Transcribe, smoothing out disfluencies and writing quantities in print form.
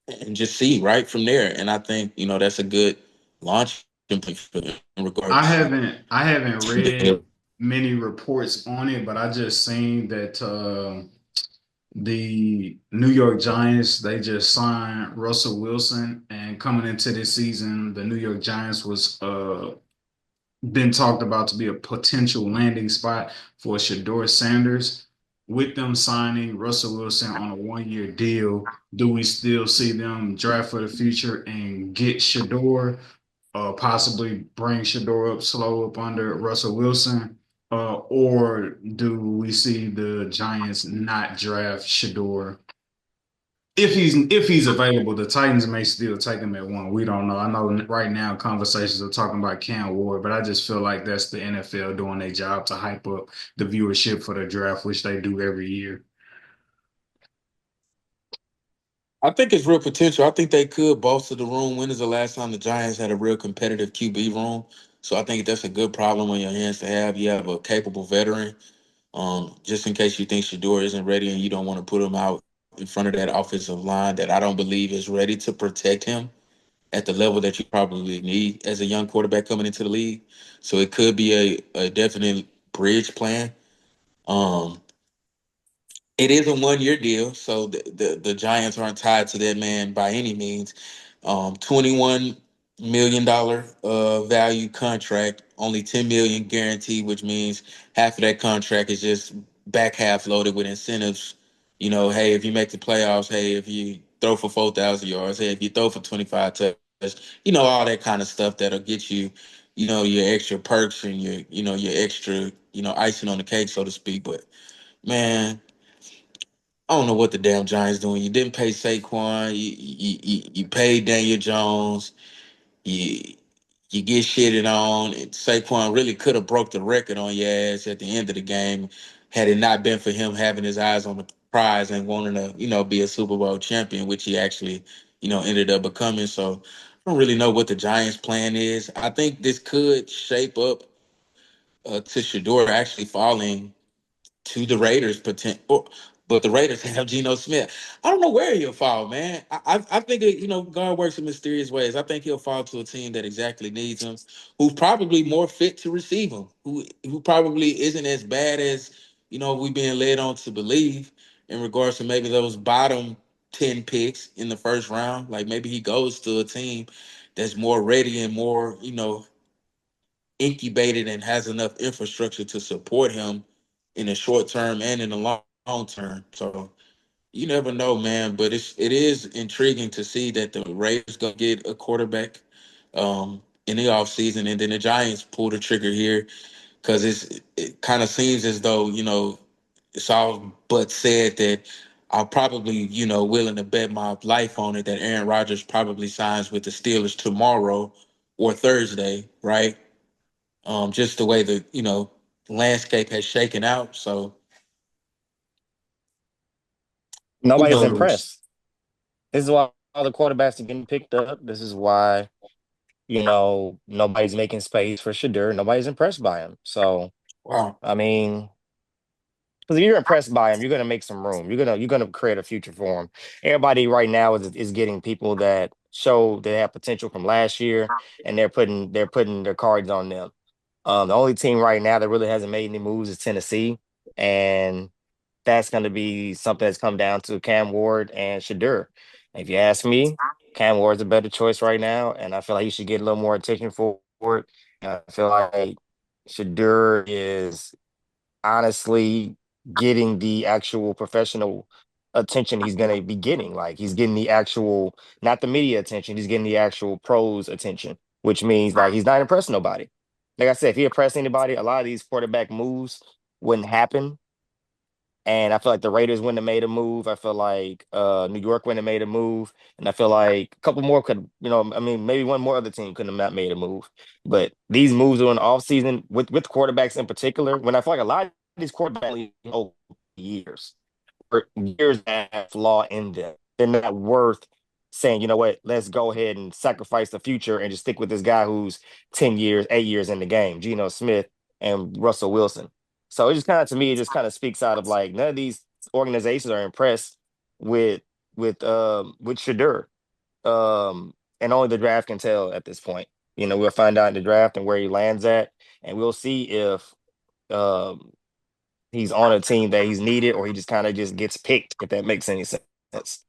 and just see right from there. And I think that's a good launching point for them in regards I haven't to being able. read many reports on it, but I just seen that the New York Giants, they just signed Russell Wilson, and coming into this season, the New York Giants was been talked about to be a potential landing spot for Shedeur Sanders. With them signing Russell Wilson on a 1 year deal, do we still see them draft for the future and get Shedeur, possibly bring Shedeur up slow up under Russell Wilson? Or do we see the Giants not draft Shedeur if he's available? The Titans may still take him at one. We don't know. I know right now conversations are talking about Cam Ward, but I just feel like that's the NFL doing their job to hype up the viewership for the draft, which they do every year. I think it's real potential. I think they could bolster the room. When is the last time the Giants had a real competitive QB room? So I think that's a good problem on your hands to have. You have a capable veteran. Just in case you think Shador isn't ready and you don't want to put him out in front of that offensive line that I don't believe is ready to protect him at the level that you probably need as a young quarterback coming into the league. So it could be a definite bridge plan. Um, it is a 1 year deal, so the Giants aren't tied to that man by any means. $21 million value contract, only 10 million guaranteed, which means half of that contract is just back half loaded with incentives. Hey, if you make the playoffs, hey, if you throw for 4,000 yards, hey, if you throw for 25 touchdowns, all that kind of stuff that'll get you, your extra perks and your extra, icing on the cake, so to speak. But man, I don't know what the damn Giants doing. You didn't pay Saquon. You paid Daniel Jones. You you get shitted on. And Saquon really could have broke the record on your ass at the end of the game had it not been for him having his eyes on the prize and wanting to be a Super Bowl champion, which he actually ended up becoming. So I don't really know what the Giants' plan is. I think this could shape up to Shador actually falling to the Raiders, but the Raiders have Geno Smith. I don't know where he'll fall, man. I think God works in mysterious ways. I think he'll fall to a team that exactly needs him, who's probably more fit to receive him, who probably isn't as bad as we being led on to believe in regards to maybe those bottom 10 picks in the first round. Like maybe he goes to a team that's more ready and more incubated and has enough infrastructure to support him in the short term and in the long term. So you never know, man. But it is intriguing to see that the Raiders gonna get a quarterback in the offseason, and then the Giants pull the trigger here because it kind of seems as though it's all but said that I'll probably willing to bet my life on it that Aaron Rodgers probably signs with the Steelers tomorrow or Thursday, right? Just the way the landscape has shaken out. So who Nobody's knows? impressed. This is why all the quarterbacks are getting picked up. This is why, nobody's making space for Shadur. Nobody's impressed by him. So, Wow. I mean, because if you're impressed by him, you're gonna make some room. You're gonna create a future for him. Everybody right now is getting people that show they have potential from last year, and they're putting their cards on them. The only team right now that really hasn't made any moves is Tennessee, and that's going to be something that's come down to Cam Ward and Shadur. If you ask me, Cam Ward's a better choice right now, and I feel like he should get a little more attention for it. I feel like Shadur is honestly getting the actual professional attention he's going to be getting. Like he's getting the actual, not the media attention, he's getting the actual pros attention, which means like he's not impressing nobody. Like I said, if he impressed anybody, a lot of these quarterback moves wouldn't happen, and I feel like the Raiders wouldn't have made a move. I feel like New York wouldn't have made a move. And I feel like a couple more could, I mean, maybe one more other team could have not made a move. But these moves are in the offseason with quarterbacks in particular. When I feel like a lot of these quarterbacks over years, or years that have flaw in them. They're not worth saying, you know what, let's go ahead and sacrifice the future and just stick with this guy who's 10 years, 8 years in the game, Geno Smith and Russell Wilson. So it just kind of, to me, it just kind of speaks out of like none of these organizations are impressed with with Shadur. And only the draft can tell at this point. We'll find out in the draft and where he lands at, and we'll see if um, he's on a team that he's needed or he just kind of just gets picked, if that makes any sense.